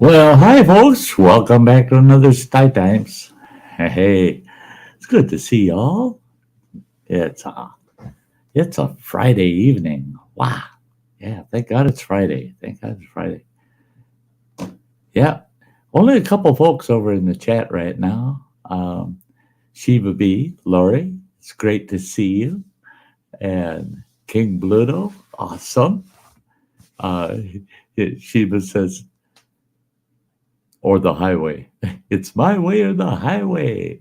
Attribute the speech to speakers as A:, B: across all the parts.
A: Well, hi, folks. Welcome back to another Sty Times. Hey, it's good to see y'all. It's a, it's a Friday evening. Wow. Yeah, thank God it's Friday. Thank God it's Friday. Yeah, only a couple folks over in the chat right now. Shiva B, Lori, it's great to see you. And King Bluto, awesome. Uh, Shiva says, or the highway. It's my way or the highway.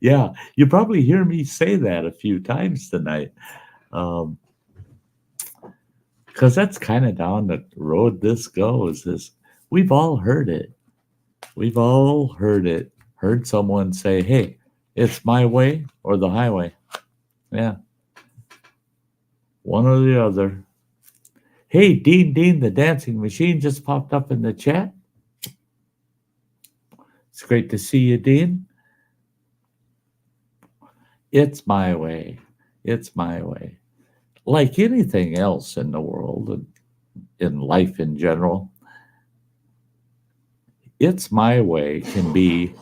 A: Yeah, you probably hear me say that a few times tonight, because that's kind of down the road this goes. Is we've all heard it. We've all heard it. Heard someone say, "Hey, it's my way or the highway." Yeah, one or the other. Hey, Dean, the dancing machine just popped up in the chat. It's great to see you, Dean. It's my way. It's my way. Like anything else in the world and in life in general, it's my way can be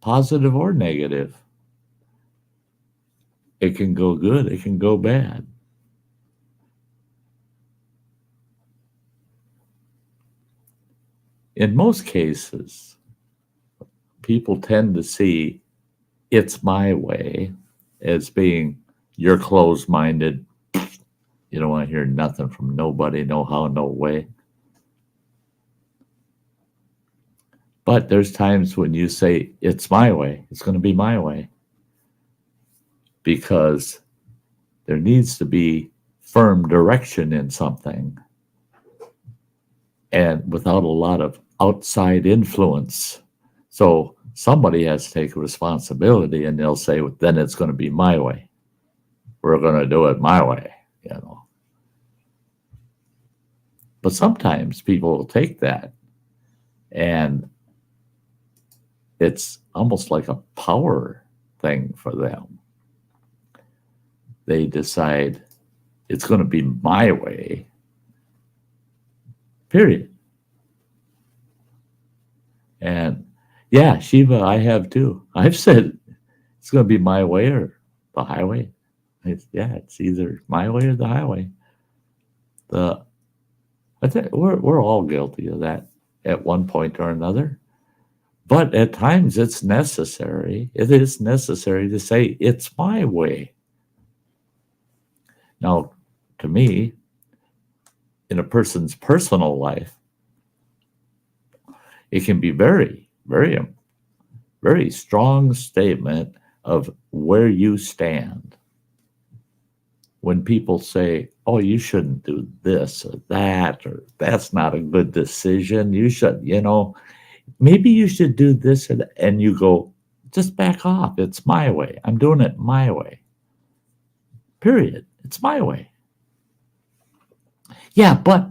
A: positive or negative. It can go good, it can go bad. In most cases, people tend to see it's my way as being you're closed minded. You don't want to hear nothing from nobody, no how, no way. But there's times when you say, it's my way, it's going to be my way. Because there needs to be firm direction in something. And without a lot of outside influence. So somebody has to take responsibility and they'll say, well, then it's going to be my way. We're going to do it my way, you know. But sometimes people will take that and it's almost like a power thing for them. They decide it's going to be my way, period. And yeah, Shiva, I have too. I've said it's going to be my way or the highway. It's either my way or the highway. I think we're all guilty of that at one point or another. But at times it's necessary. It is necessary to say it's my way. Now, to me, in a person's personal life, it can be very, very, very strong statement of where you stand. When people say, oh, you shouldn't do this or that's not a good decision. You should, maybe you should do this or that. And you go, just back off. It's my way. I'm doing it my way. Period. It's my way. Yeah, but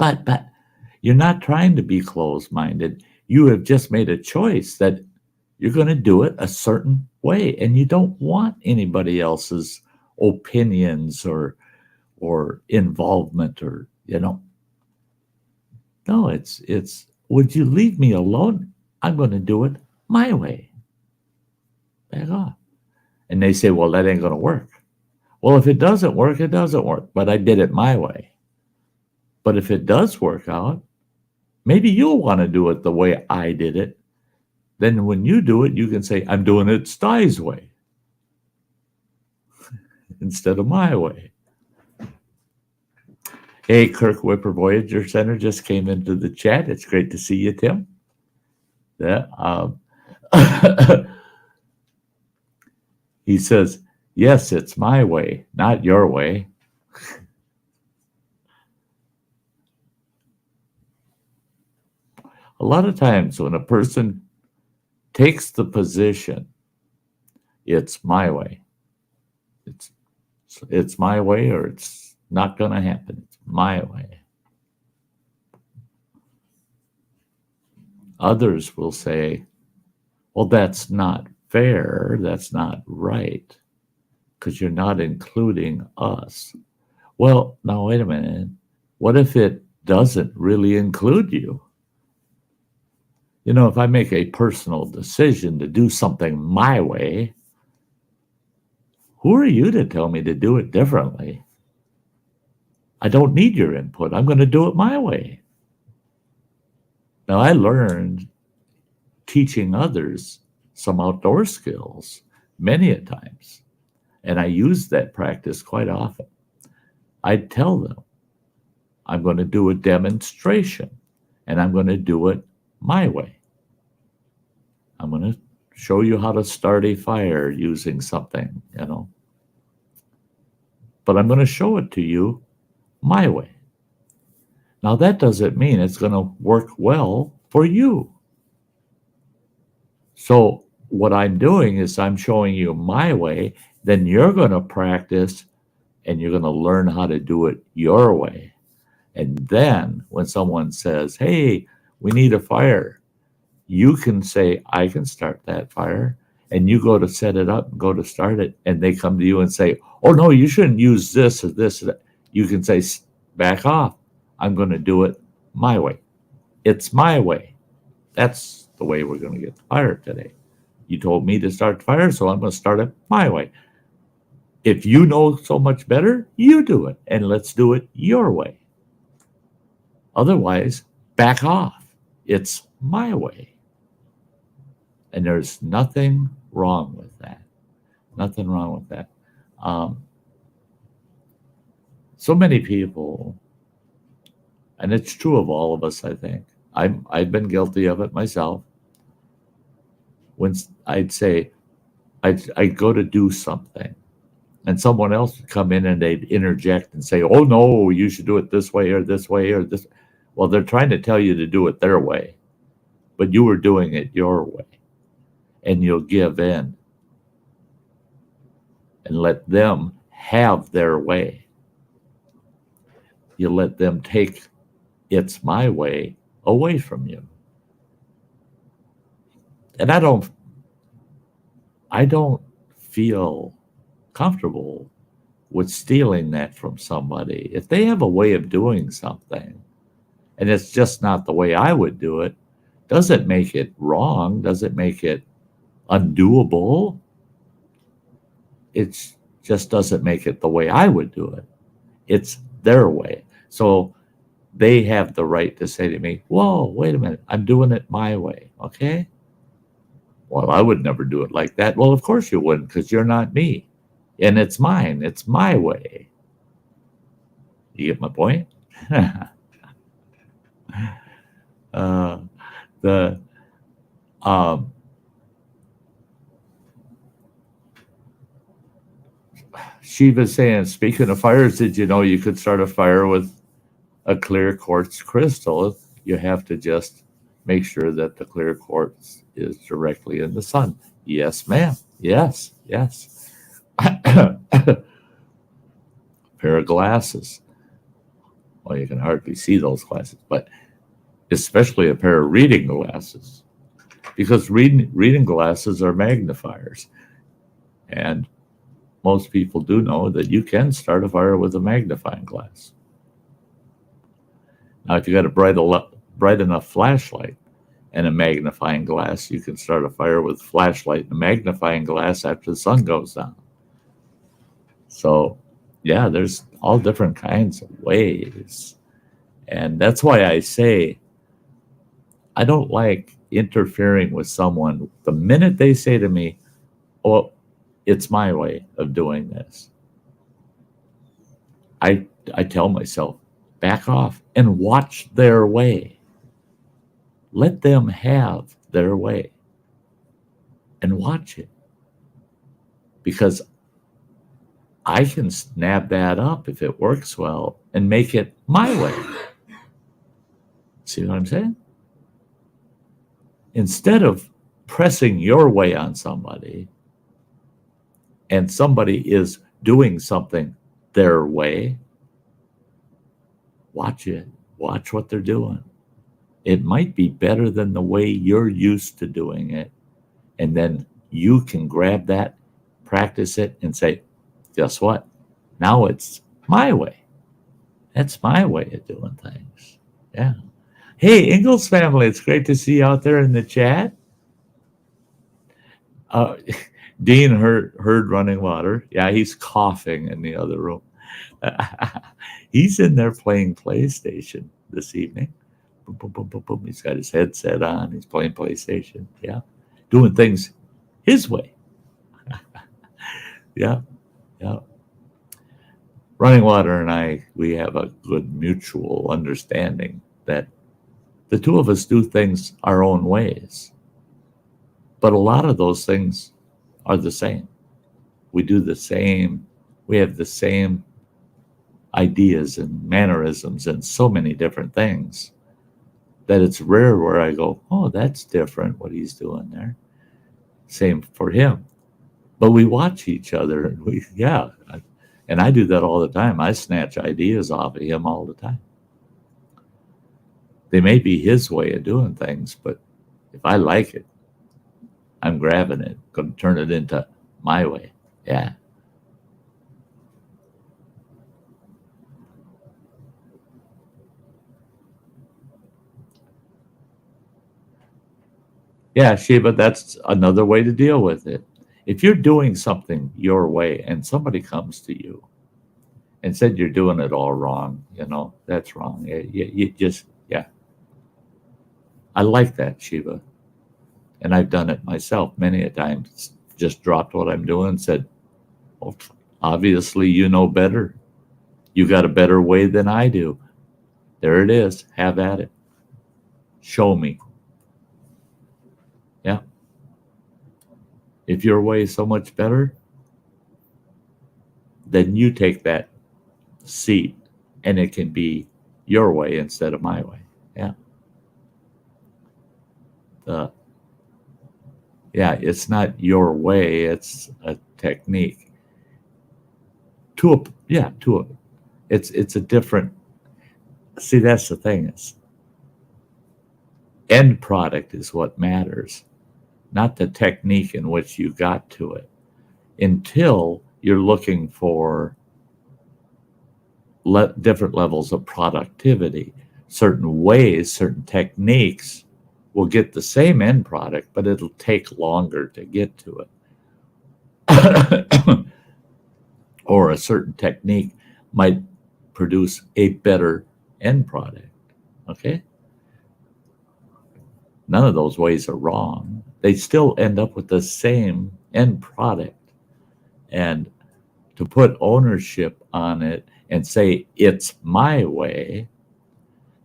A: you're not trying to be closed-minded. You have just made a choice that you're going to do it a certain way, and you don't want anybody else's opinions or involvement or no, it's would you leave me alone? I'm going to do it my way. Back off. And they say, well, that ain't going to work. Well, if it doesn't work, it doesn't work, but I did it my way. But if it does work out, maybe you'll want to do it the way I did it. Then when you do it, you can say, I'm doing it Sty's way instead of my way. Hey, Kirk Whipper Voyager Center just came into the chat. It's great to see you, Tim. Yeah. He says, yes, it's my way, not your way. A lot of times when a person takes the position, it's my way. It's my way or it's not going to happen. It's my way. Others will say, well, that's not fair. That's not right because you're not including us. Well, now, wait a minute. What if it doesn't really include you? If I make a personal decision to do something my way, who are you to tell me to do it differently? I don't need your input. I'm going to do it my way. Now, I learned teaching others some outdoor skills many a times, and I use that practice quite often. I'd tell them, I'm going to do a demonstration, and I'm going to do it my way. I'm going to show you how to start a fire using something, but I'm going to show it to you my way. Now, that doesn't mean it's going to work well for you. So what I'm doing is I'm showing you my way, then you're going to practice and you're going to learn how to do it your way. And then when someone says, hey, we need a fire, you can say, I can start that fire. And you go to set it up and go to start it. And they come to you and say, oh, no, you shouldn't use this or this or that. You can say, back off. I'm going to do it my way. It's my way. That's the way we're going to get the fire today. You told me to start the fire, so I'm going to start it my way. If you know so much better, you do it, and let's do it your way. Otherwise, back off. It's my way. And there's nothing wrong with that. Nothing wrong with that. So many people, and it's true of all of us, I think. I've been guilty of it myself. When I'd say, I'd go to do something, and someone else would come in and they'd interject and say, oh, no, you should do it this way or this way or this. Well, they're trying to tell you to do it their way, but you were doing it your way. And you'll give in and let them have their way. You let them take it's my way away from you. And I don't feel comfortable with stealing that from somebody. If they have a way of doing something and it's just not the way I would do it, doesn't make it wrong, doesn't make it undoable. It just doesn't make it the way I would do it. It's their way. So they have the right to say to me, whoa, wait a minute, I'm doing it my way, okay? Well, I would never do it like that. Well, of course you wouldn't, because you're not me. And it's mine. It's my way. You get my point? Shiva's saying, speaking of fires, did you know you could start a fire with a clear quartz crystal? You have to just make sure that the clear quartz is directly in the sun. Yes, ma'am. Yes. Pair of glasses. Well, you can hardly see those glasses, but especially a pair of reading glasses, because reading glasses are magnifiers. And most people do know that you can start a fire with a magnifying glass. Now, if you got a bright enough flashlight and a magnifying glass, you can start a fire with a flashlight and a magnifying glass after the sun goes down. So, yeah, there's all different kinds of ways. And that's why I say I don't like interfering with someone the minute they say to me, oh, it's my way of doing this. I tell myself, back off and watch their way. Let them have their way and watch it. Because I can snap that up if it works well and make it my way. See what I'm saying? Instead of pressing your way on somebody and somebody is doing something their way, watch it. Watch what they're doing. It might be better than the way you're used to doing it. And then you can grab that, practice it, and say, guess what? Now it's my way. That's my way of doing things. Yeah. Hey, Ingalls family, it's great to see you out there in the chat. Uh, Dean heard running water. Yeah, he's coughing in the other room. He's in there playing PlayStation this evening. Boom, boom, boom, boom, boom. He's got his headset on. He's playing PlayStation. Yeah, doing things his way. Yeah, yeah. Running water and I, we have a good mutual understanding that the two of us do things our own ways. But a lot of those things are the same. We do the same, we have the same ideas and mannerisms and so many different things that it's rare where I go, oh, that's different what he's doing there. Same for him. But we watch each other and and I do that all the time. I snatch ideas off of him all the time. They may be his way of doing things, but if I like it, I'm grabbing it, going to turn it into my way. Yeah. Yeah, Sheba, that's another way to deal with it. If you're doing something your way and somebody comes to you and said you're doing it all wrong, that's wrong. You just, yeah. I like that, Sheba. And I've done it myself many a time. Just dropped what I'm doing and said, well, obviously you know better. You got a better way than I do. There it is. Have at it. Show me. Yeah. If your way is so much better, then you take that seat and it can be your way instead of my way. Yeah. It's not your way, it's a technique. It's a different, see, that's the thing, is end product is what matters, not the technique in which you got to it. Until you're looking for different levels of productivity, certain ways, certain techniques will get the same end product, but it'll take longer to get to it. Or a certain technique might produce a better end product. Okay? None of those ways are wrong. They still end up with the same end product. And to put ownership on it and say, it's my way,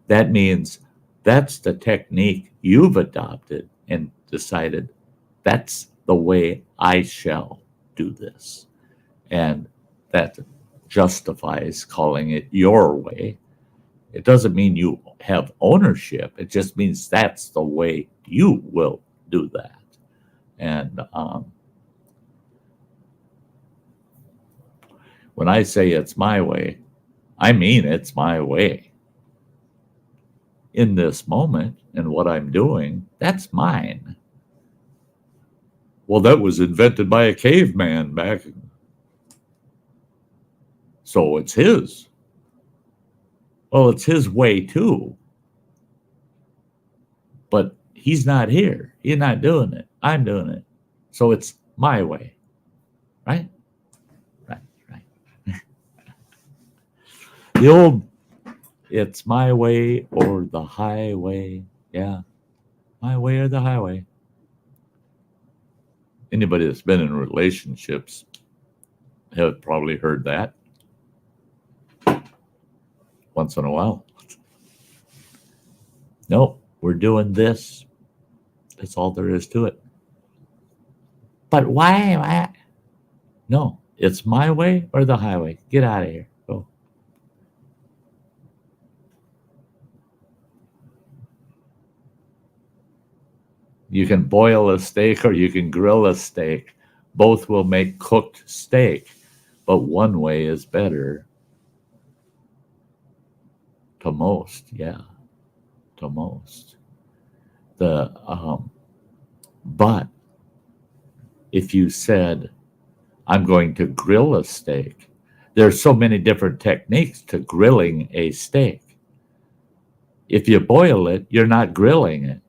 A: that means that's the technique you've adopted and decided that's the way I shall do this. And that justifies calling it your way. It doesn't mean you have ownership. It just means that's the way you will do that. And when I say it's my way, I mean it's my way. In this moment and what I'm doing, that's mine. Well, that was invented by a caveman back. So it's his. Well, it's his way too. But he's not here. He's not doing it. I'm doing it. So it's my way. Right? Right. The old, it's my way or the highway. Yeah. My way or the highway. Anybody that's been in relationships have probably heard that once in a while. Nope, we're doing this. That's all there is to it. But why? No, it's my way or the highway. Get out of here. Go. You can boil a steak or you can grill a steak. Both will make cooked steak, but one way is better. To most, yeah. To most. But if you said, I'm going to grill a steak, there's so many different techniques to grilling a steak. If you boil it, you're not grilling it.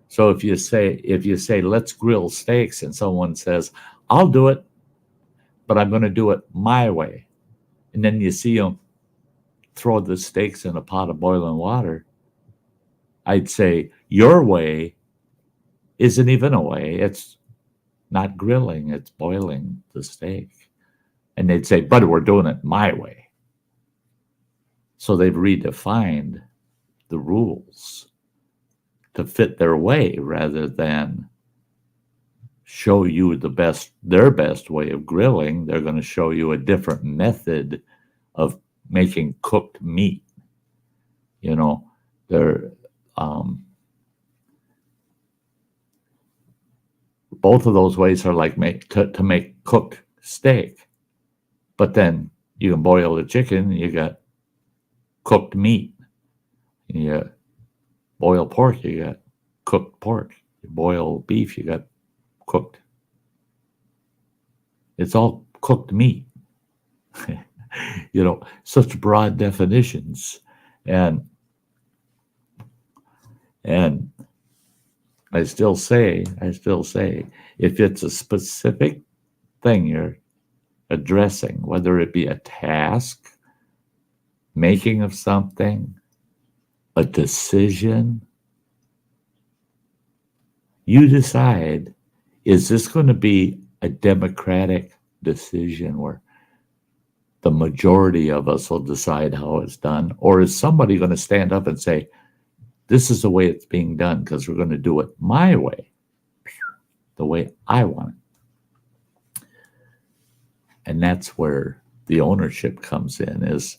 A: So if you say let's grill steaks and someone says, I'll do it, but I'm going to do it my way. And then you see them throw the steaks in a pot of boiling water. I'd say your way isn't even a way. It's not grilling, it's boiling the steak. And they'd say, but we're doing it my way. So they've redefined the rules to fit their way rather than show you their best way of grilling. They're going to show you a different method of making cooked meat. You know, they're both of those ways are like to make cooked steak. But then you can boil the chicken, you got cooked meat. You boil pork, you got cooked pork. You boil beef, you got cooked. It's all cooked meat. Such broad definitions. And I still say, if it's a specific thing you're addressing, whether it be a task, making of something, a decision, you decide, is this going to be a democratic decision where the majority of us will decide how it's done? Or is somebody going to stand up and say, this is the way it's being done because we're going to do it my way, the way I want it? And that's where the ownership comes in, is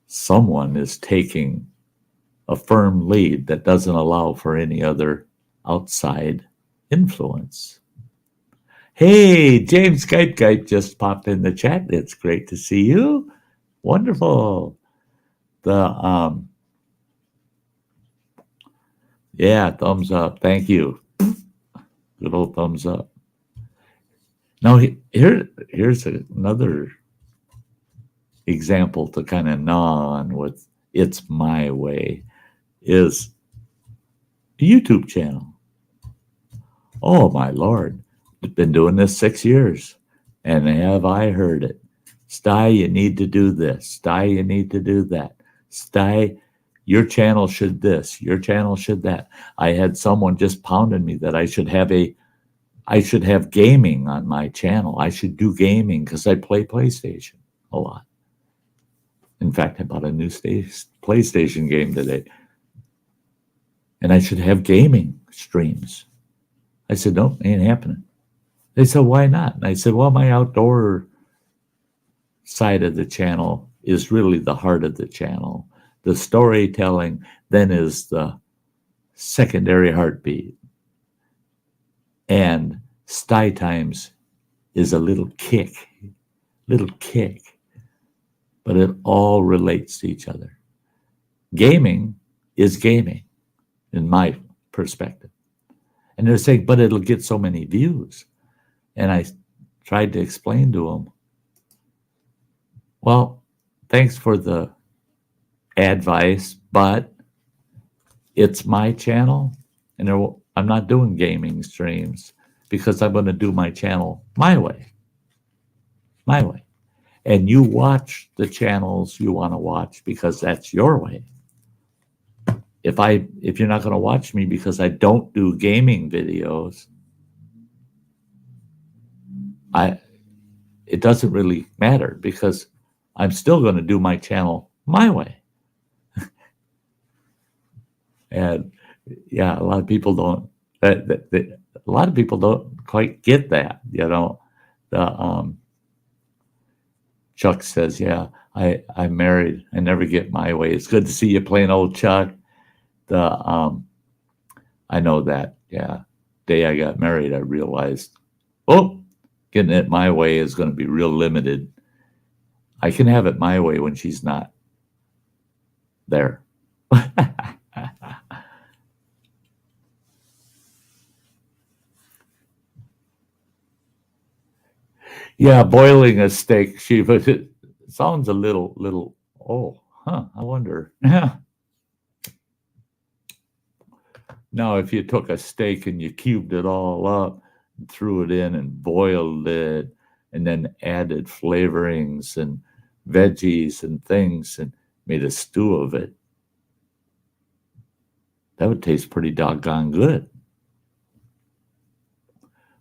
A: someone is taking a firm lead that doesn't allow for any other outside influence. Hey, James Skype just popped in the chat. It's great to see you. Wonderful. Yeah, thumbs up. Thank you. Good old thumbs up. Now, here's another example to kind of gnaw on with It's My Way, is a YouTube channel. Oh, my Lord. I've been doing this 6 years, and have I heard it. Sty, you need to do this. Sty, you need to do that. Sty, your channel should this. Your channel should that. I had someone just pounding me that I should have gaming on my channel. I should do gaming because I play PlayStation a lot. In fact, I bought a new PlayStation game today. And I should have gaming streams. I said, no, ain't happening. They said, why not? And I said, well, my outdoor side of the channel is really the heart of the channel. The storytelling then is the secondary heartbeat. And Sty Times is a little kick. But it all relates to each other. Gaming is gaming, in my perspective. And they're saying, but it'll get so many views. And I tried to explain to them, well, thanks for the advice, but it's my channel, and I'm not doing gaming streams because I'm going to do my channel my way. My way. And you watch the channels you want to watch because that's your way. If you're not going to watch me because I don't do gaming videos, it doesn't really matter because I'm still going to do my channel my way. And yeah, a lot of people don't. A lot of people don't quite get that. Chuck says, yeah, I'm married. I never get my way. It's good to see you playing, old Chuck. I know that. Yeah. Day I got married, I realized, getting it my way is going to be real limited. I can have it my way when she's not there. Yeah, boiling a steak, it sounds a little, I wonder. Now, if you took a steak and you cubed it all up and threw it in and boiled it and then added flavorings and veggies and things and made a stew of it, that would taste pretty doggone good.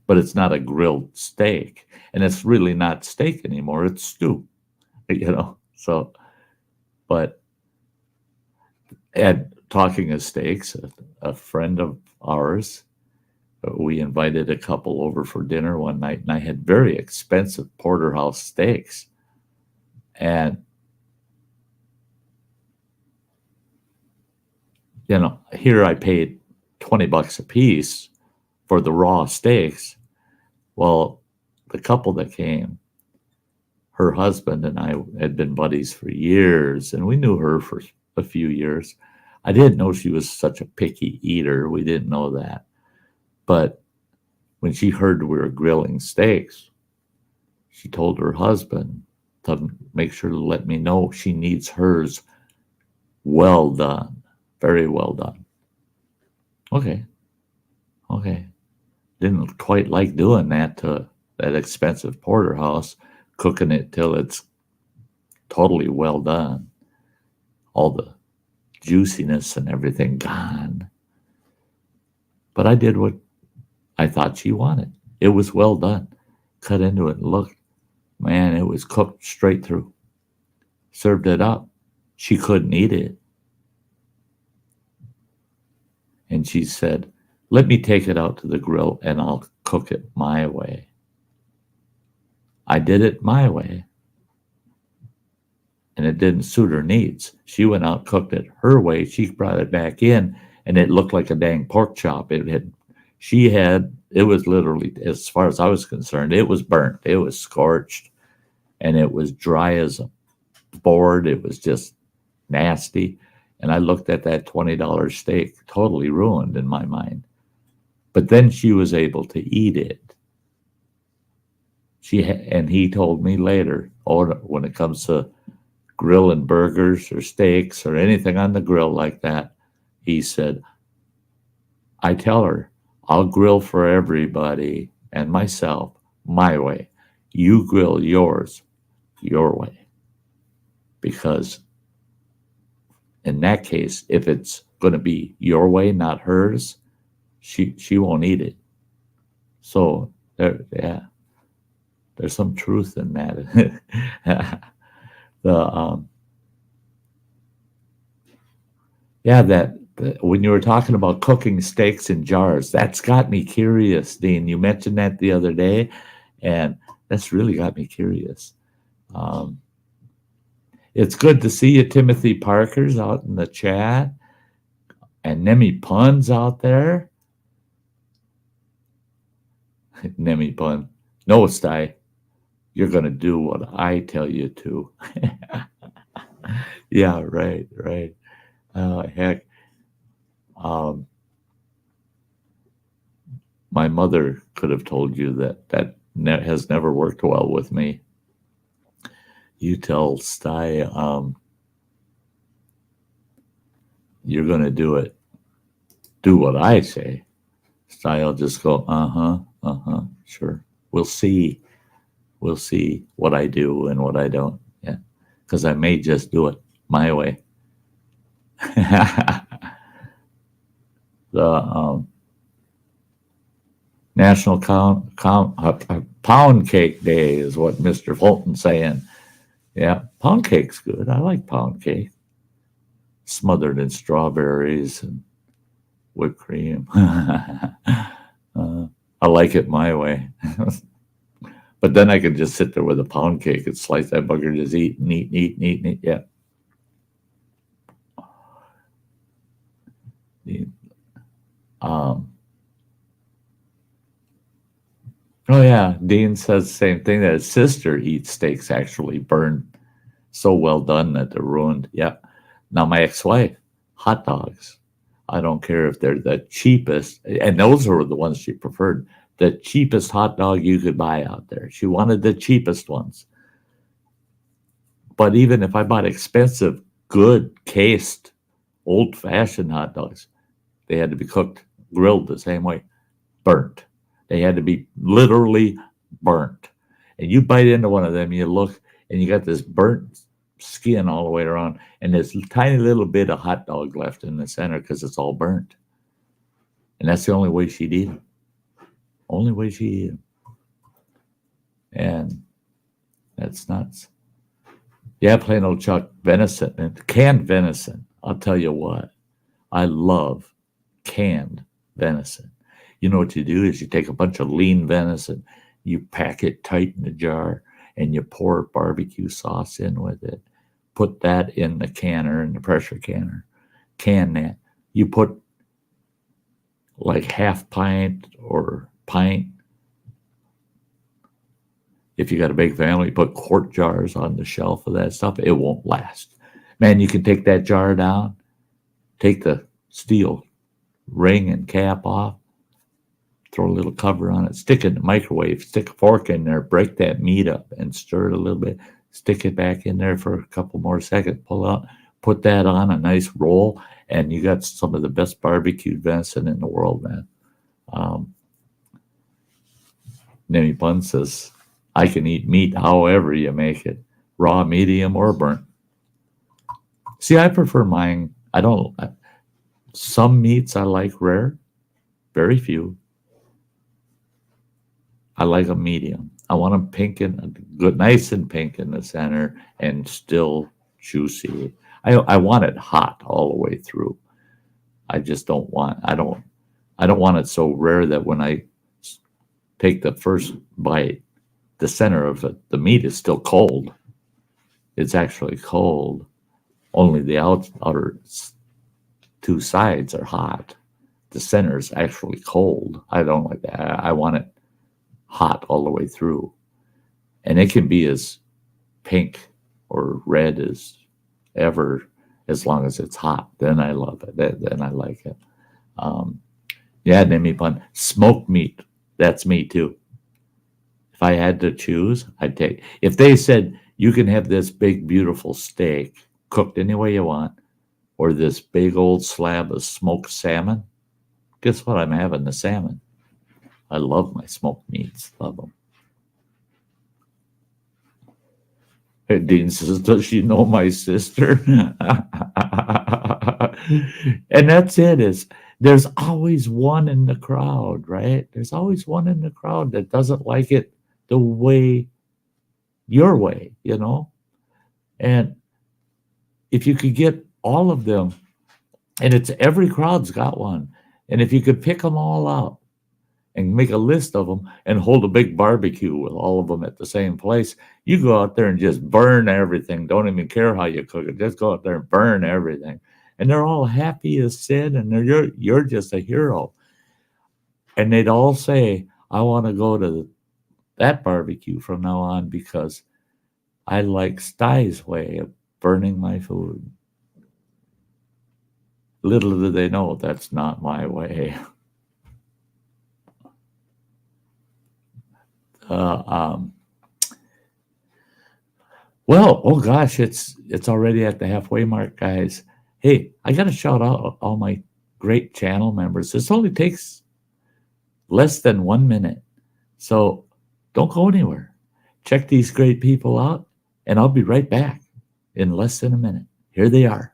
A: But it's not a grilled steak. And it's really not steak anymore. It's stew, So, but talking of steaks, a friend of ours, we invited a couple over for dinner one night, and I had very expensive porterhouse steaks. And, here I paid $20 a piece for the raw steaks. Well, the couple that came, her husband and I had been buddies for years, and we knew her for a few years. I didn't know she was such a picky eater. We didn't know that. But when she heard we were grilling steaks, she told her husband to make sure to let me know she needs hers well done, very well done. Okay. Didn't quite like doing that to that expensive porterhouse, cooking it till it's totally well done. All the juiciness and everything gone. But I did what I thought she wanted. It was well done. Cut into it and looked. Man, it was cooked straight through. Served it up. She couldn't eat it. And she said, let me take it out to the grill and I'll cook it my way. I did it my way. And it didn't suit her needs. She went out, cooked it her way. She brought it back in, and it looked like a dang pork chop. It was literally, as far as I was concerned, it was burnt. It was scorched, and it was dry as a board. It was just nasty. And I looked at that $20 steak, totally ruined in my mind. But then she was able to eat it. And he told me later, when it comes to grilling burgers or steaks or anything on the grill like that, he said, I tell her, I'll grill for everybody and myself my way. You grill yours your way. Because in that case, if it's going to be your way, not hers, she won't eat it. So there's some truth in that. When you were talking about cooking steaks in jars, that's got me curious, Dean. You mentioned that the other day, and that's really got me curious. It's good to see you, Timothy Parker's out in the chat, and Nemi Pun's out there. Nemi Pun, no, Sty, you're going to do what I tell you to. Yeah, right. Heck. My mother could have told you that has never worked well with me. You tell Sty, you're going to do it. Do what I say. Sty will just go, sure. We'll see what I do and what I don't. Yeah, because I may just do it my way. The National Pound Cake Day is what Mr. Fulton's saying. Yeah, pound cake's good. I like pound cake. Smothered in strawberries and whipped cream. I like it my way. But then I can just sit there with a pound cake and slice that bugger, just eat and eat. Yeah. Oh yeah, Dean says the same thing, that his sister eats steaks actually burned so well done that they're ruined. Yeah. Now my ex-wife, hot dogs. I don't care if they're the cheapest, and those were the ones she preferred. The cheapest hot dog you could buy out there. She wanted the cheapest ones. But even if I bought expensive, good, cased, old-fashioned hot dogs, they had to be cooked grilled the same way, burnt. They had to be literally burnt. And you bite into one of them, you look, and you got this burnt skin all the way around, and there's a tiny little bit of hot dog left in the center because it's all burnt. And that's the only way she'd eat them. Only way she'd eat them. And that's nuts. Yeah, plain old chuck venison and canned venison. I'll tell you what, I love canned venison. You know what you do is you take a bunch of lean venison, you pack it tight in a jar, and you pour barbecue sauce in with it. Put that in the canner, in the pressure canner. Can that. You put like half pint or pint. If you got a big family, put quart jars on the shelf of that stuff. It won't last. Man, you can take that jar down, take the steel ring and cap off, throw a little cover on it, stick it in the microwave, stick a fork in there, break that meat up and stir it a little bit, stick it back in there for a couple more seconds, pull out, put that on a nice roll, and you got some of the best barbecued venison in the world, man. Nemi Pun says, I can eat meat however you make it, raw, medium, or burnt. See, I prefer mine. Some meats I like rare, very few. I like them medium. I want them pink and good, nice and pink in the center and still juicy. I want it hot all the way through. I just don't want, I don't want it so rare that when I take the first bite, the center of it, the meat is still cold. It's actually cold. Only the outer two sides are hot. The center is actually cold. I don't like that. I want it hot all the way through. And it can be as pink or red as ever, as long as it's hot. Then I love it. Then I like it. Yeah, Nemi Pun. Smoked meat. That's me too. If I had to choose, I'd take. If they said you can have this big, beautiful steak cooked any way you want, or this big old slab of smoked salmon, guess what? I'm having the salmon. I love my smoked meats. Love them. Hey, Dean says, does she know my sister? And that's it. There's always one in the crowd, right? There's always one in the crowd that doesn't like it the way, your way, you know? And if you could get all of them, and it's every crowd's got one, and if you could pick them all out and make a list of them and hold a big barbecue with all of them at the same place, you go out there and just burn everything. Don't even care how you cook it. Just go out there and burn everything. And they're all happy as sin, and you're just a hero. And they'd all say, I want to go to that barbecue from now on because I like Sty's way of burning my food. Little do they know that's not my way. Well, oh gosh, it's already at the halfway mark, guys. Hey, I got to shout out all my great channel members. This only takes less than 1 minute. So don't go anywhere. Check these great people out, and I'll be right back in less than a minute. Here they are.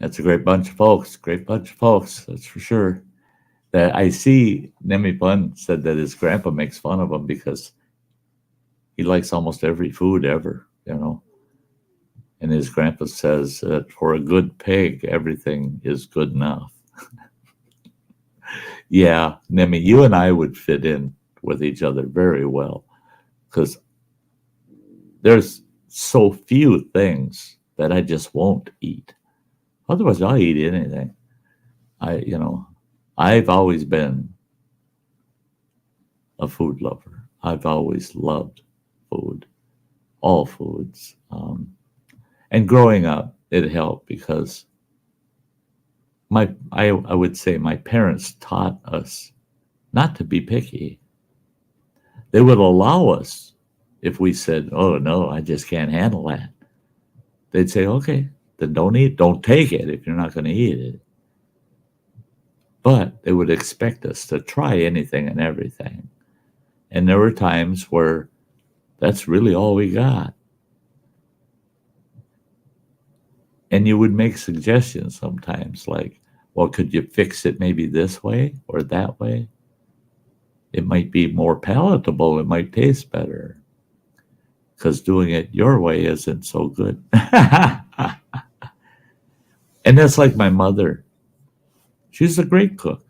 A: That's a great bunch of folks. Great bunch of folks, that's for sure. That I see Nemi Pun said that his grandpa makes fun of him because He likes almost every food ever, And his grandpa says that for a good pig, everything is good enough. Yeah, Nemi, you and I would fit in with each other very well because there's so few things that I just won't eat. Otherwise, I'll eat anything. I've always been a food lover. I've always loved food, all foods. And growing up, it helped because I would say my parents taught us not to be picky. They would allow us if we said, "Oh no, I just can't handle that." They'd say, "Okay, then don't take it if you're not going to eat it." But they would expect us to try anything and everything. And there were times where that's really all we got. And you would make suggestions sometimes like, well, could you fix it maybe this way or that way? It might be more palatable. It might taste better because doing it your way isn't so good. And that's like my mother. She's a great cook.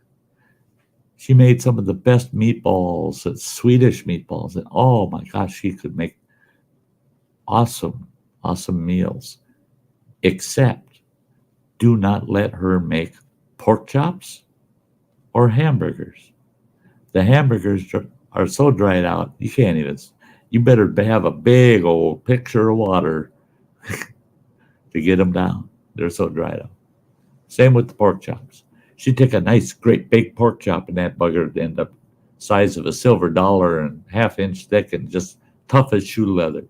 A: She made some of the best meatballs, Swedish meatballs. And oh my gosh, she could make awesome, awesome meals. Except do not let her make pork chops or hamburgers. The hamburgers are so dried out, you can't even, you better have a big old pitcher of water to get them down. They're so dried out. Same with the pork chops. She'd take a nice, great big pork chop, and that bugger would end up size of a silver dollar and half-inch thick and just tough as shoe leather.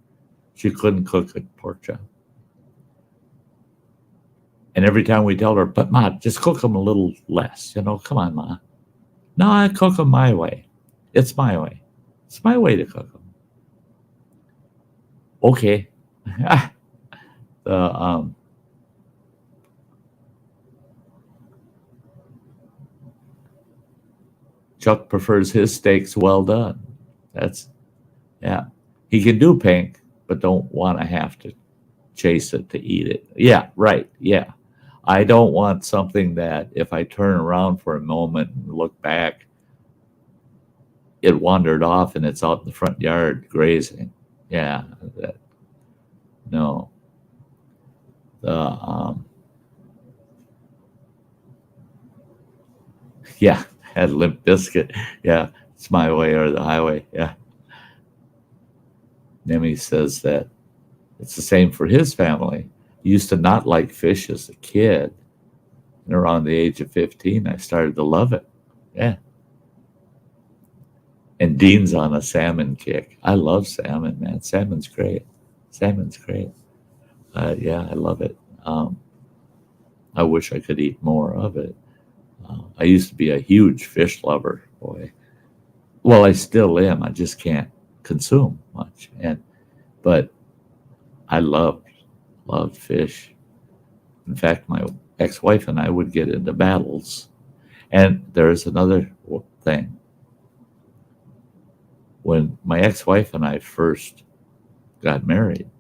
A: She couldn't cook a pork chop. And every time we tell her, but Ma, just cook them a little less. Come on, Ma. No, I cook them my way. It's my way. It's my way to cook them. Okay. Chuck prefers his steaks well done. Yeah. He can do pink, but don't want to have to chase it to eat it. Yeah, right. Yeah. I don't want something that if I turn around for a moment and look back, it wandered off and it's out in the front yard grazing. Yeah. No. Yeah, had Limp Biscuit. Yeah, it's my way or the highway. Yeah. Nemi says that it's the same for his family. He used to not like fish as a kid. And around the age of 15, I started to love it. Yeah. And Dean's on a salmon kick. I love salmon, man. Salmon's great. Salmon's great. Yeah, I love it. I wish I could eat more of it. I used to be a huge fish lover, boy. Well, I still am. I just can't consume much. But I loved fish. In fact, my ex-wife and I would get into battles. And there's another thing. When my ex-wife and I first got married,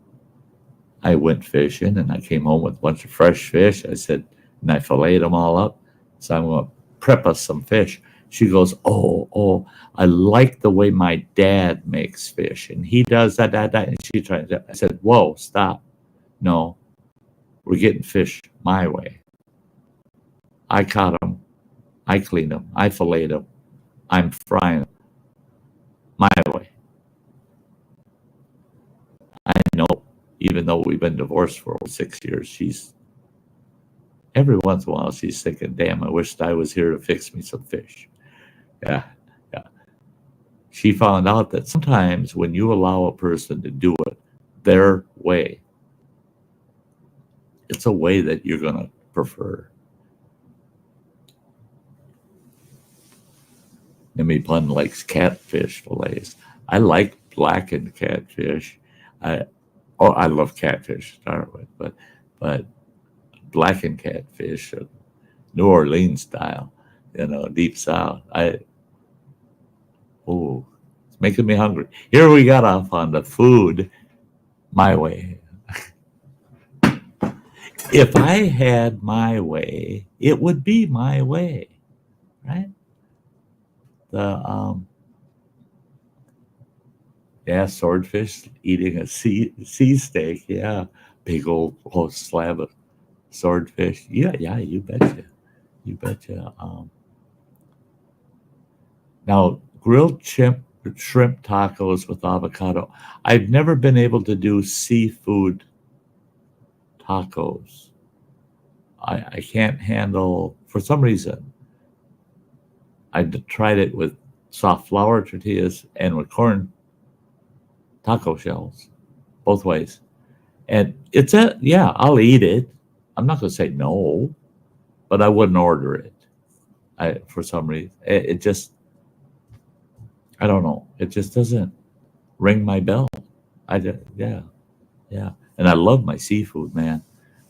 A: I went fishing and I came home with a bunch of fresh fish. I said, and I filleted them all up. So I'm going to prep us some fish. She goes, oh, I like the way my dad makes fish. And he does that. And she tried to, I said, whoa, stop. No, we're getting fish my way. I caught them. I cleaned them. I filleted them. I'm frying them my way. I know, even though we've been divorced for over 6 years, every once in a while she's thinking, damn, I wished I was here to fix me some fish. Yeah. She found out that sometimes when you allow a person to do it their way, it's a way that you're going to prefer. Nimi Plum likes catfish fillets. I like blackened catfish. I love catfish to start with, but blackened catfish, New Orleans style, deep south. It's making me hungry. Here we got off on the food my way. If I had my way, it would be my way, right? The Yeah, swordfish eating a sea steak. Yeah, big old slab of swordfish. Yeah, yeah, you betcha, you betcha. Now grilled shrimp tacos with avocado. I've never been able to do seafood tacos. I can't handle, for some reason. Tried it with soft flour tortillas and with corn taco shells, both ways. And yeah, I'll eat it. I'm not going to say no, but I wouldn't order it. For some reason, it just, I don't know. It just doesn't ring my bell. Yeah, yeah. And I love my seafood, man.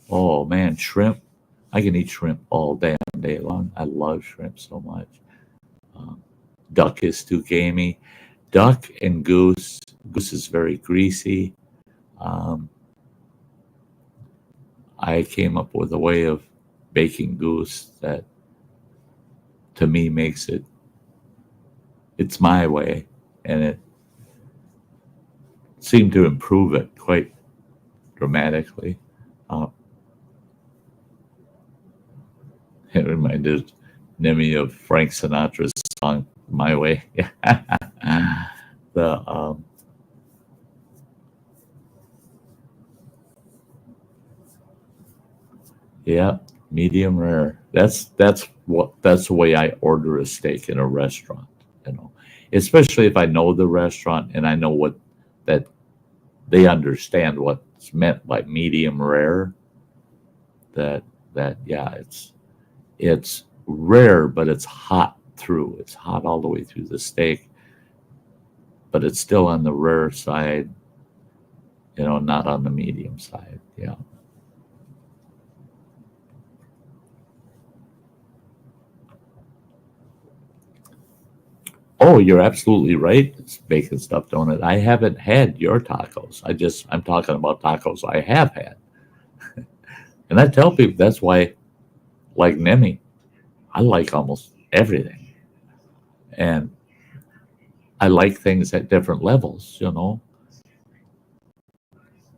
A: Oh man, shrimp. I can eat shrimp all damn day long. I love shrimp so much. Um, Duck is too gamey. Duck and goose. Goose is very greasy. Um, I came up with a way of baking goose that to me makes it's my way, and it seemed to improve it quite dramatically. Uh, it reminded me of Frank Sinatra's song "My Way." the Yeah, medium rare. That's the way I order a steak in a restaurant. You know, especially if I know the restaurant and I know what that they understand what's meant by medium rare. That yeah, it's rare, but it's hot through. It's hot all the way through the steak, but it's still on the rare side. Not on the medium side. Yeah. Oh, you're absolutely right. It's bacon stuffed donut. I haven't had your tacos. I'm talking about tacos I have had. And I tell people that's why, like Nemi, I like almost everything. And I like things at different levels.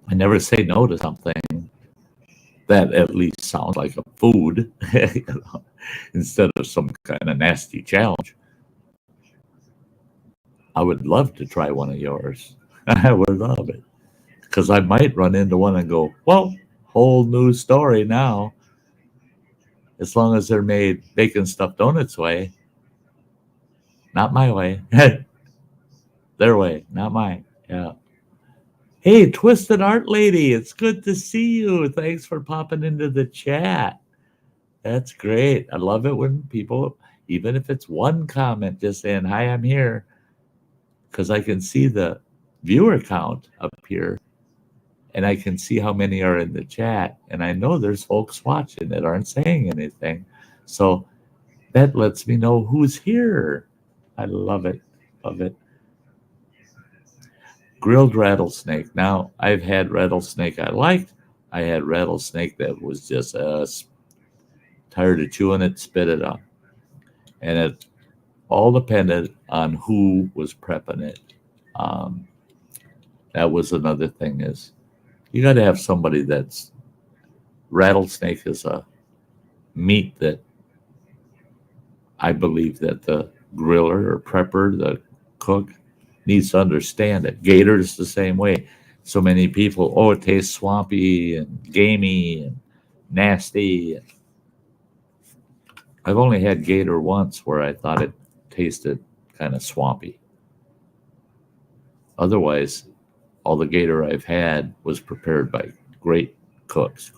A: I never say no to something that at least sounds like a food, instead of some kind of nasty challenge. I would love to try one of yours. I would love it. Because I might run into one and go, well, whole new story now. As long as they're made bacon stuffed donuts way, not my way. Their way, not mine. Yeah. Hey, Twisted Art Lady, it's good to see you. Thanks for popping into the chat. That's great. I love it when people, even if it's one comment, just saying, hi, I'm here, because I can see the viewer count up here and I can see how many are in the chat. And I know there's folks watching that aren't saying anything. So that lets me know who's here. I love it. Love it. Grilled rattlesnake. Now, I've had rattlesnake I liked. I had rattlesnake that was just tired of chewing it, spit it out. And it all depended on who was prepping it. Um, that was another thing is you got to have somebody that's rattlesnake is a meat that I believe that the griller or prepper, the cook, needs to understand it. Gator's the same way. So many people, oh, it tastes swampy and gamey and nasty. I've only had gator once where I thought it tasted kind of swampy. Otherwise, all the gator I've had was prepared by great cooks,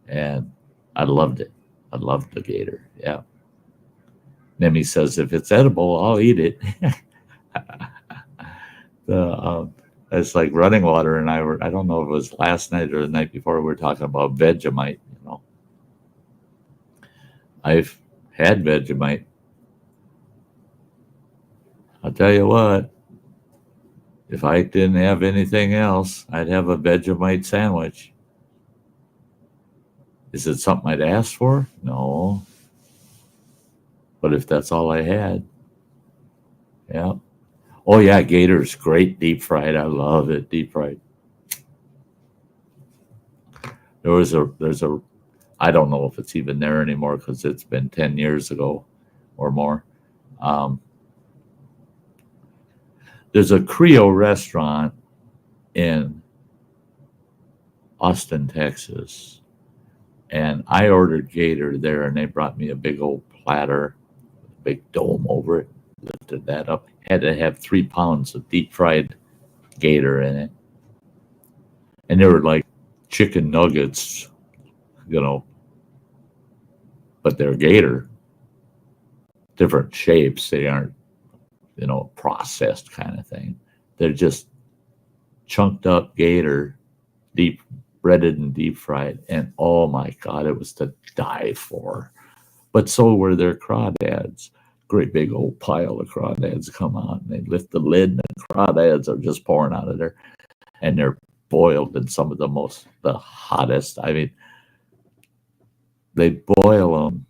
A: and I loved it. I loved the gator. Yeah. Nemi says if it's edible, I'll eat it. It's like Running Water and I don't know if it was last night or the night before, we were talking about Vegemite. I've had Vegemite. I'll tell you what, if I didn't have anything else, I'd have a Vegemite sandwich. Is it something I'd ask for? No. But if that's all I had, yeah. Oh yeah, Gator's great deep fried. I love it deep fried. There's a I don't know if it's even there anymore because it's been 10 years ago or more. Um, there's a Creole restaurant in Austin, Texas, and I ordered Gator there, and they brought me a big old platter, big dome over it. Lifted that up. Had to have 3 pounds of deep fried Gator in it, and they were like chicken nuggets, you know, but they're Gator, different shapes. They aren't, processed kind of thing. They're just chunked up Gator, deep breaded and deep fried, and oh my god, it was to die for. But so were their crawdads. Great big old pile of crawdads come out, and they lift the lid, and the crawdads are just pouring out of there, and they're boiled in some of the hottest. I mean, they boil them.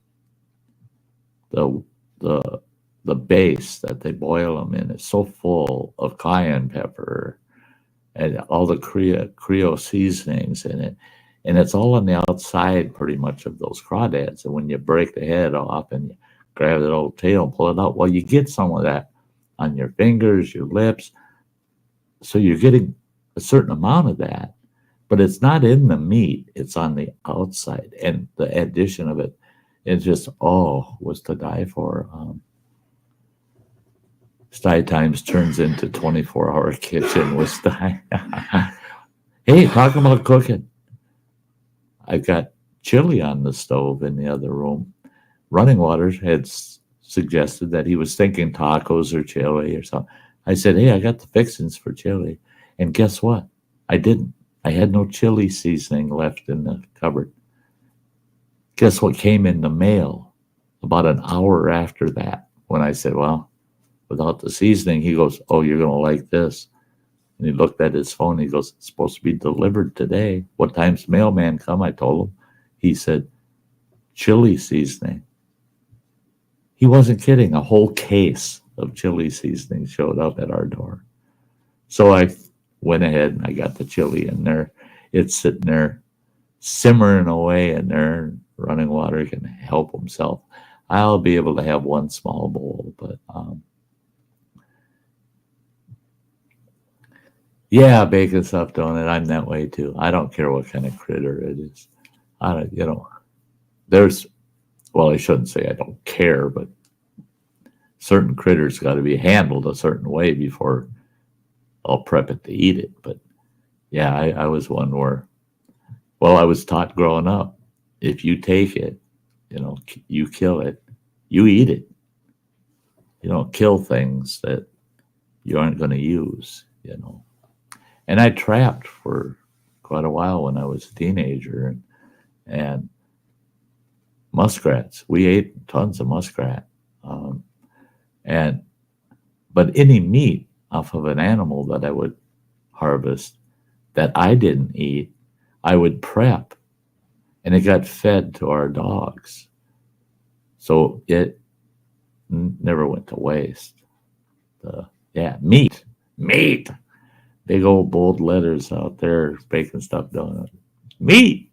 A: The base that they boil them in is so full of cayenne pepper and all the Creole seasonings in it. And it's all on the outside pretty much of those crawdads. And when you break the head off and you grab that old tail and pull it out, well, you get some of that on your fingers, your lips. So you're getting a certain amount of that, but it's not in the meat. It's on the outside. And the addition of it, was to die for. Sty Times turns into 24-hour kitchen with Sty. Hey, talking about cooking. I've got chili on the stove in the other room. Running Water had suggested that he was thinking tacos or chili or something. I said, hey, I got the fixings for chili. And guess what? I didn't. I had no chili seasoning left in the cupboard. Guess what came in the mail about an hour after that when I said, well, without the seasoning, he goes, oh, you're going to like this. And he looked at his phone. He goes, it's supposed to be delivered today. What time's the mailman come? I told him. He said, chili seasoning. He wasn't kidding. A whole case of chili seasoning showed up at our door. So I went ahead and I got the chili in there. It's sitting there simmering away in there. Running Water can help himself. I'll be able to have one small bowl, but yeah, bacon stuffed donut. I'm that way too. I don't care what kind of critter it is. I don't, I shouldn't say I don't care, but certain critters got to be handled a certain way before I'll prep it to eat it. But yeah, I was one where, I was taught growing up, if you take it, you kill it, you eat it. You don't kill things that you aren't going to use, And I trapped for quite a while when I was a teenager, and muskrats. We ate tons of muskrat, but any meat off of an animal that I would harvest that I didn't eat, I would prep, and it got fed to our dogs, so it never went to waste. Meat. Big old bold letters out there, bacon stuffed donut. Meat.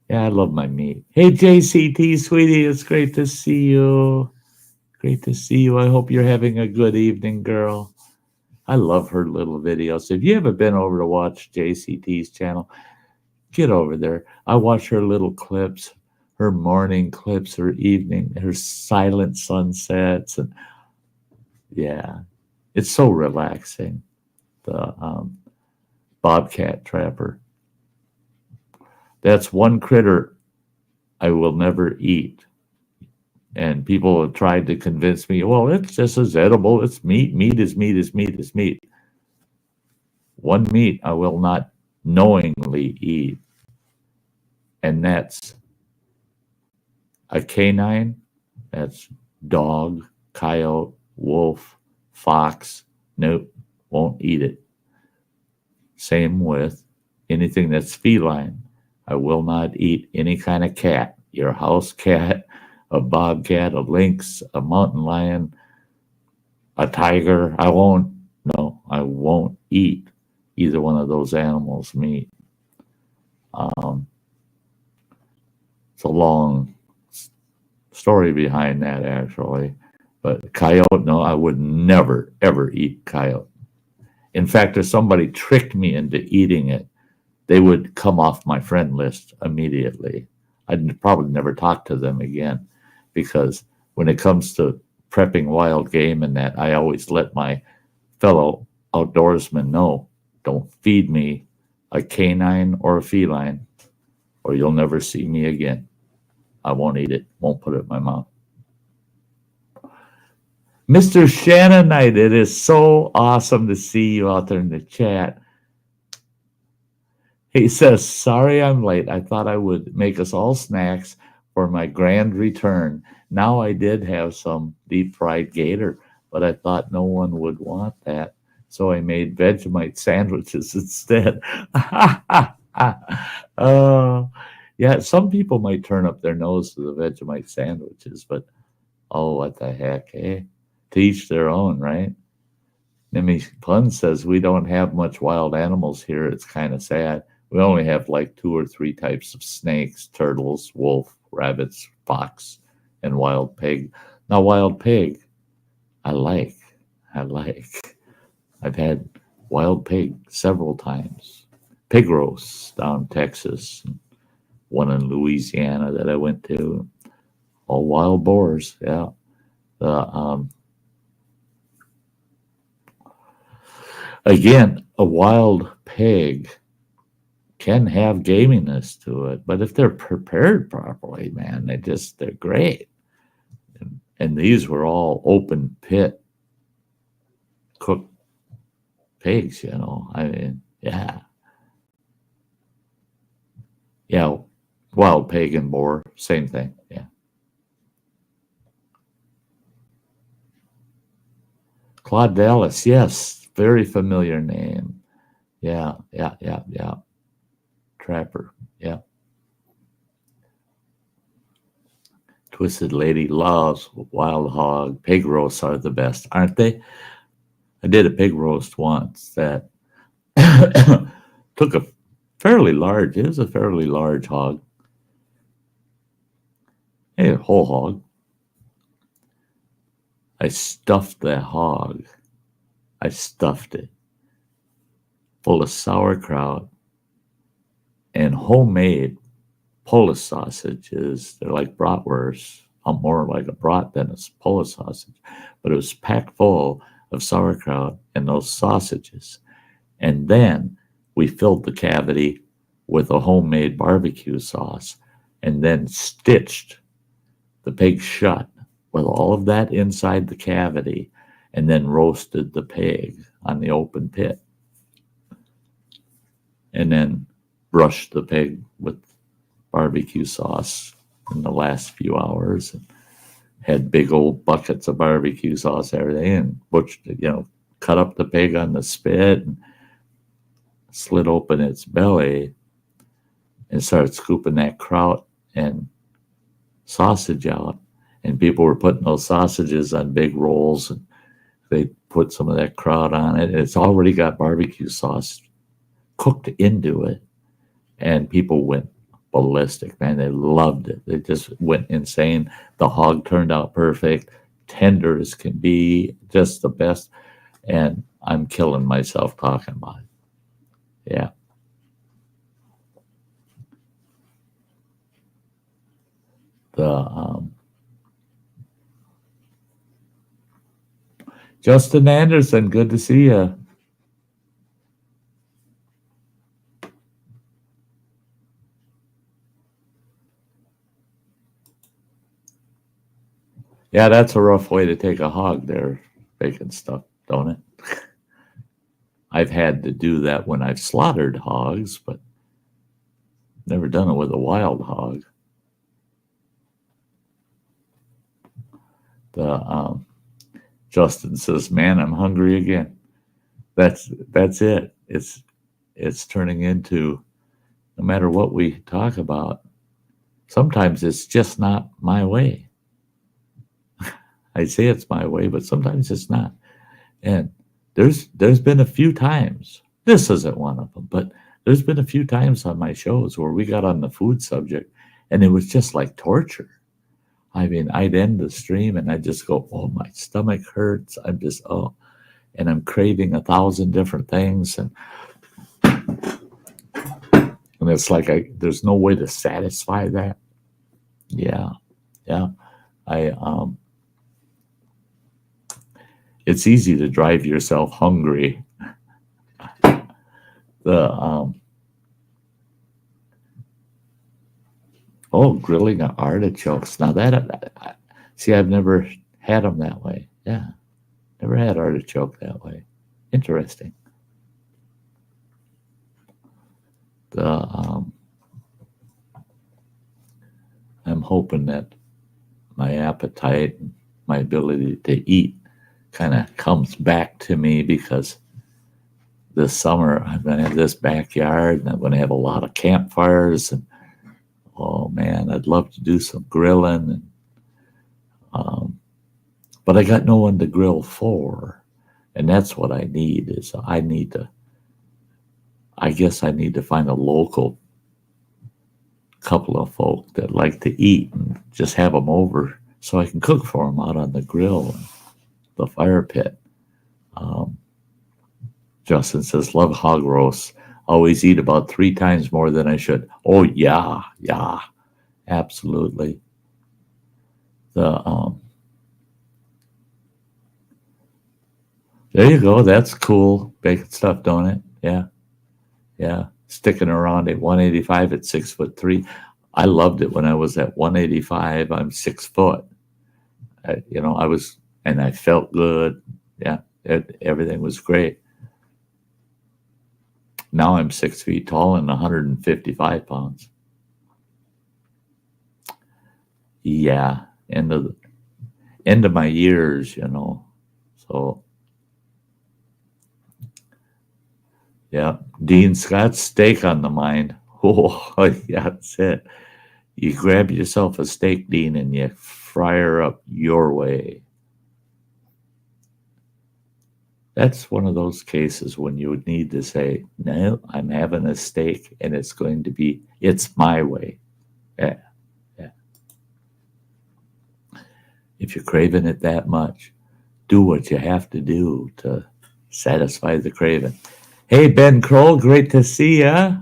A: Yeah, I love my meat. Hey, JCT, sweetie, it's great to see you. Great to see you. I hope you're having a good evening, girl. I love her little videos. If you haven't been over to watch JCT's channel, get over there. I watch her little clips, her morning clips, her evening, her silent sunsets. And yeah, it's so relaxing. The bobcat trapper. That's one critter I will never eat. And people have tried to convince me, well, it's just as edible. It's meat. Meat is meat is meat is meat. One meat I will not knowingly eat, and that's a canine. That's dog, coyote, wolf, Fox, nope, won't eat it. Same with anything that's feline. I will not eat any kind of cat. Your house cat, a bobcat, a lynx, a mountain lion, a tiger. I won't eat either one of those animals' meat. Um, it's a long story behind that, actually. But coyote, no, I would never, ever eat coyote. In fact, if somebody tricked me into eating it, they would come off my friend list immediately. I'd probably never talk to them again because when it comes to prepping wild game and that, I always let my fellow outdoorsmen know, don't feed me a canine or a feline or you'll never see me again. I won't eat it, won't put it in my mouth. Mr. Shannonite, it is so awesome to see you out there in the chat. He says, sorry I'm late. I thought I would make us all snacks for my grand return. Now I did have some deep fried gator, but I thought no one would want that. So I made Vegemite sandwiches instead. Yeah, some people might turn up their nose to the Vegemite sandwiches, but oh, what the heck, eh? To each their own, right? Nimmy Pun says, we don't have much wild animals here. It's kind of sad. We only have like 2 or 3 types of snakes, turtles, wolf, rabbits, fox, and wild pig. Now, wild pig, I like. I've had wild pig several times. Pig roasts down in Texas, one in Louisiana that I went to. All wild boars, yeah. Again, a wild pig can have gaminess to it, but if they're prepared properly, man, they're great. And these were all open pit cooked pigs, I mean, yeah. Yeah, wild pig and boar, same thing, yeah. Claude Dallas, yes, very familiar name. Yeah. Trapper, yeah. Twisted Lady loves wild hog. Pig roasts are the best, aren't they? I did a pig roast once that took it was a fairly large hog. A whole hog. I stuffed that hog. I stuffed it full of sauerkraut and homemade Polish sausages. They're like bratwursts. I'm more like a brat than a Polish sausage, but it was packed full of sauerkraut and those sausages. And then we filled the cavity with a homemade barbecue sauce and then stitched the pig shut with all of that inside the cavity and then roasted the pig on the open pit. And then brushed the pig with barbecue sauce in the last few hours and had big old buckets of barbecue sauce every day and cut up the pig on the spit and slit open its belly and started scooping that kraut and sausage out. And people were putting those sausages on big rolls and they put some of that kraut on it. It's already got barbecue sauce cooked into it. And people went ballistic, man. They loved it. They just went insane. The hog turned out perfect, tender as can be, just the best. And I'm killing myself talking about it. Yeah. Justin Anderson, good to see you. Yeah, that's a rough way to take a hog there, bacon stuff, don't it? I've had to do that when I've slaughtered hogs, but never done it with a wild hog. Justin says, "Man, I'm hungry again." That's it. It's turning into, no matter what we talk about, sometimes it's just not my way. I say it's my way, but sometimes it's not. And there's been a few times, this isn't one of them, but there's been a few times on my shows where we got on the food subject and it was just like torture. I mean, I'd end the stream and I'd just go, oh, my stomach hurts. I'm just, oh, and I'm craving 1,000 different things. And it's like, there's no way to satisfy that. Yeah. Yeah. It's easy to drive yourself hungry. Grilling artichokes. Now see, I've never had them that way. Yeah. Never had artichoke that way. Interesting. I'm hoping that my appetite, my ability to eat kind of comes back to me, because this summer I'm going to have this backyard and I'm going to have a lot of campfires, and oh man, I'd love to do some grilling. But I got no one to grill for, and that's what I need. I guess I need to find a local couple of folk that like to eat and just have them over so I can cook for them out on the grill and the fire pit. Justin says, love hog roasts. Always eat about 3 times more than I should. Oh yeah, absolutely. There you go. That's cool. Bacon stuff, don't it? Yeah. Sticking around at 185 at 6'3". I loved it when I was at 185. I'm 6 foot. I was, and I felt good. Yeah, everything was great. Now I'm 6 feet tall and 155 pounds. Yeah, end of my years, So, yeah, Dean's got steak on the mind. Oh, yeah, that's it. You grab yourself a steak, Dean, and you fry her up your way. That's one of those cases when you would need to say, no, I'm having a steak and it's my way. Yeah. If you're craving it that much, do what you have to do to satisfy the craving. Hey, Ben Kroll, great to see ya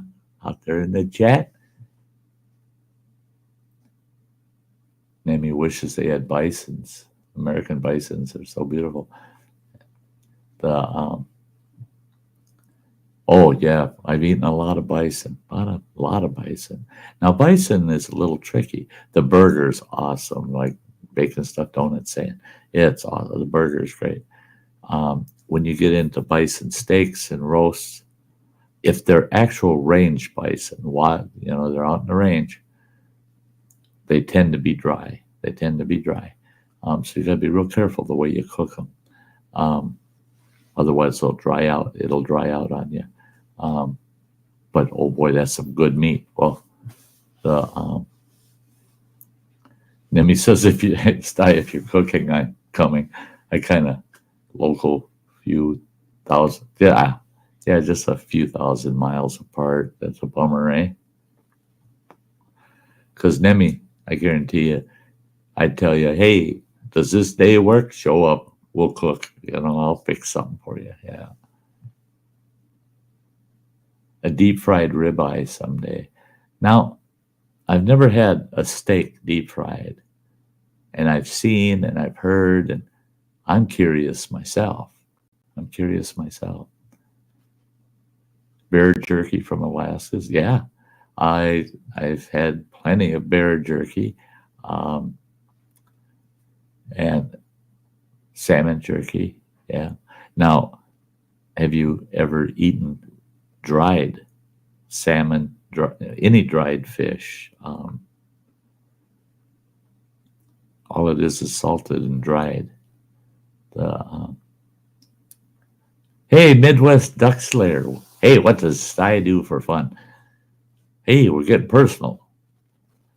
A: out there in the chat. Nemi wishes they had bisons. American bisons are so beautiful. Oh yeah, I've eaten a lot of bison. A lot of bison. Now bison is a little tricky. The burger's awesome, like bacon stuffed donut saying. It's awesome. The burger's great. When you get into bison steaks and roasts, if they're actual range bison, they're out in the range, they tend to be dry. So you got to be real careful the way you cook them. Otherwise, they'll dry out. It'll dry out on you. But oh boy, that's some good meat. Well, Nemi says if you're cooking, I'm coming. I kind of local few thousand. Yeah, just a few thousand miles apart. That's a bummer, eh? Because Nemi, I guarantee you, I'd tell you, hey, does this day work? Show up. We'll cook. I'll fix something for you. Yeah. A deep fried ribeye someday. Now, I've never had a steak deep fried, and I've seen and I've heard, and I'm curious myself. Bear jerky from Alaska. Yeah, I've had plenty of bear jerky, and salmon jerky. Yeah. Now, have you ever eaten dried salmon, any dried fish? All it is salted and dried. The Hey, Midwest Duck Slayer. Hey, what does Sty do for fun? Hey, we're getting personal.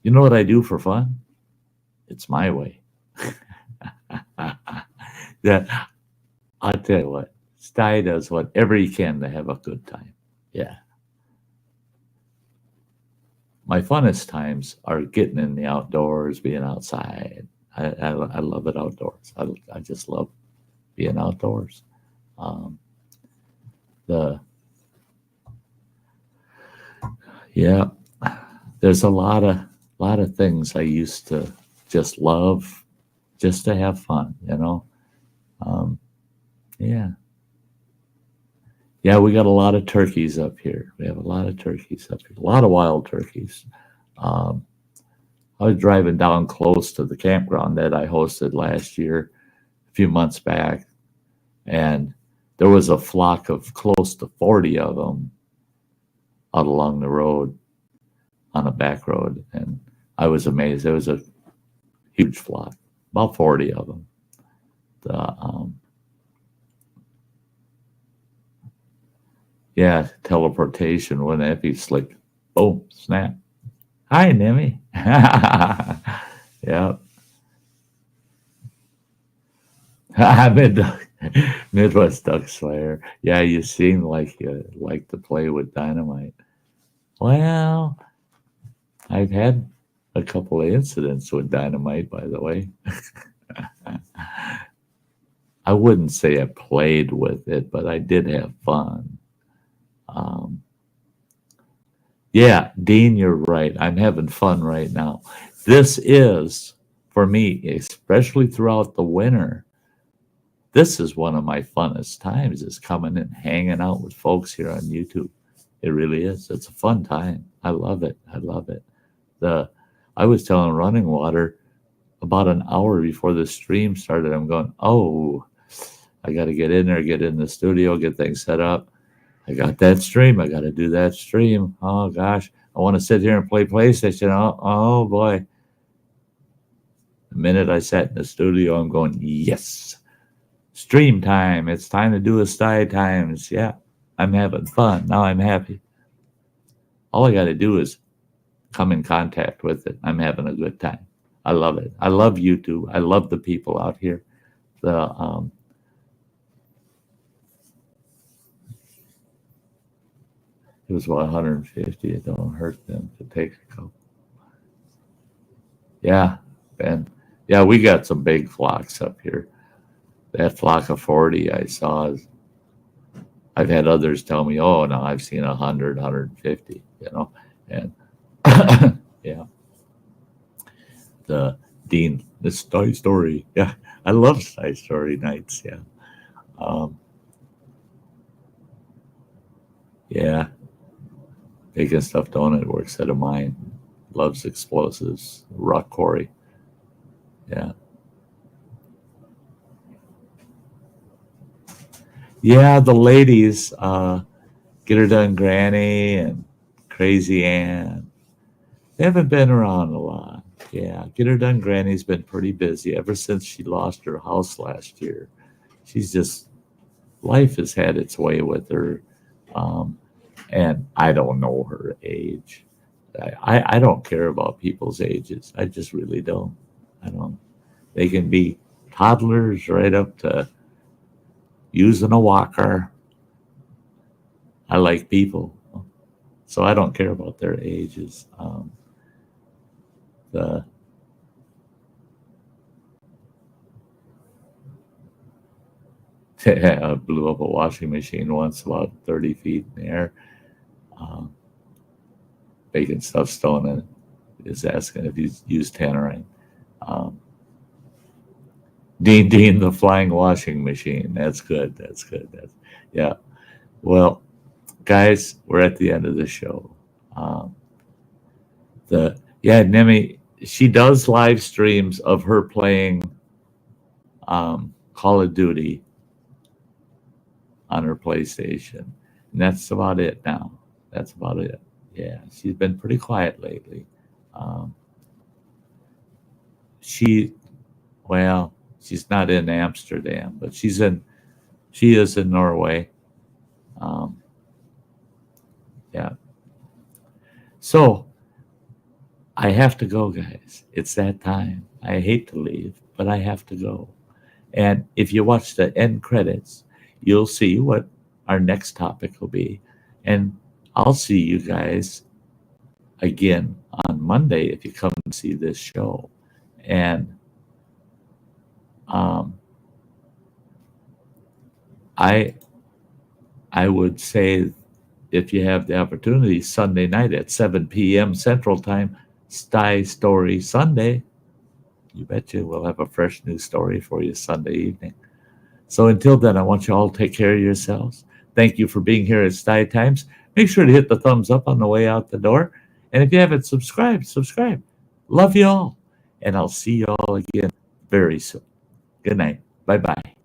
A: You know what I do for fun? It's my way. Yeah, I'll tell you what. Sty does whatever he can to have a good time. Yeah. My funnest times are getting in the outdoors, being outside. I love it outdoors. I just love being outdoors. Um, the Yeah, there's a lot of things I used to just love, just to have fun. Um, yeah, yeah. We got a lot of turkeys up here. We have a lot of turkeys up here. A lot of wild turkeys. Um, I was driving down close to the campground that I hosted last year, a few months back, and there was a flock of close to 40 of them out along the road on a back road, and I was amazed. There was a huge flock, about 40 of them. The, yeah, teleportation, wouldn't that be slick? Boom, snap. Hi, Nimmy. Yeah. Mid- Midwest Duck Slayer. Yeah, you seem like you like to play with dynamite. Well, I've had a couple of incidents with dynamite, by the way. I wouldn't say I played with it, but I did have fun. Um, yeah, Dean, you're right. I'm having fun right now. This is, for me, especially throughout the winter, this is one of my funnest times is coming and hanging out with folks here on YouTube. It really is. It's a fun time. I love it. I love it. The I was telling Running Water about an hour before the stream started, I'm going, oh, I got to get in there, get in the studio, get things set up. I got that stream. I got to do that stream. Oh gosh, I want to sit here and play PlayStation. Oh boy. The minute I sat in the studio, I'm going, yes, stream time. It's time to do a Sty Times. Yeah, I'm having fun. Now I'm happy. All I got to do is come in contact with it. I'm having a good time. I love it. I love YouTube. I love the people out here. The It was about 150. It don't hurt them to take a couple. Yeah, Ben. Yeah, we got some big flocks up here. That flock of 40 I saw. I've had others tell me, oh, no, I've seen 100, 150, and yeah, the Dean, the Sty Story. Yeah, I love Sty Story nights. Yeah. Um, yeah, bacon stuffed donut works out of mine. Loves explosives. Rock quarry. Yeah. Yeah, the ladies, Get Her Done Granny and Crazy Ann. They haven't been around a lot. Yeah, Get Her Done Granny's been pretty busy ever since she lost her house last year. She's just, life has had its way with her. Um, and I don't know her age. I don't care about people's ages. I just really don't. I don't. They can be toddlers right up to using a walker. I like people, so I don't care about their ages. The I blew up a washing machine once, about 30 feet in the air. Um, Bacon stuff stolen is asking if you use tannerine. Um, Dean, the flying washing machine. That's good. That's good. Yeah. Well, guys, we're at the end of the show. Um, Nemi, she does live streams of her playing Call of Duty on her PlayStation, and that's about it now. That's about it. Yeah, she's been pretty quiet lately. Um, she, well, She's not in Amsterdam, but she is in Norway. Um, yeah. So I have to go, guys. It's that time. I hate to leave, but I have to go. And if you watch the end credits, you'll see what our next topic will be. And I'll see you guys again on Monday if you come and see this show. And um, I I would say if you have the opportunity, Sunday night at 7 p.m. Central Time, Sty Story Sunday. You betcha we'll have a fresh new story for you Sunday evening. So until then, I want you all to take care of yourselves. Thank you for being here at Sty Times. Make sure to hit the thumbs up on the way out the door. And if you haven't subscribed, subscribe. Love you all. And I'll see you all again very soon. Good night. Bye-bye.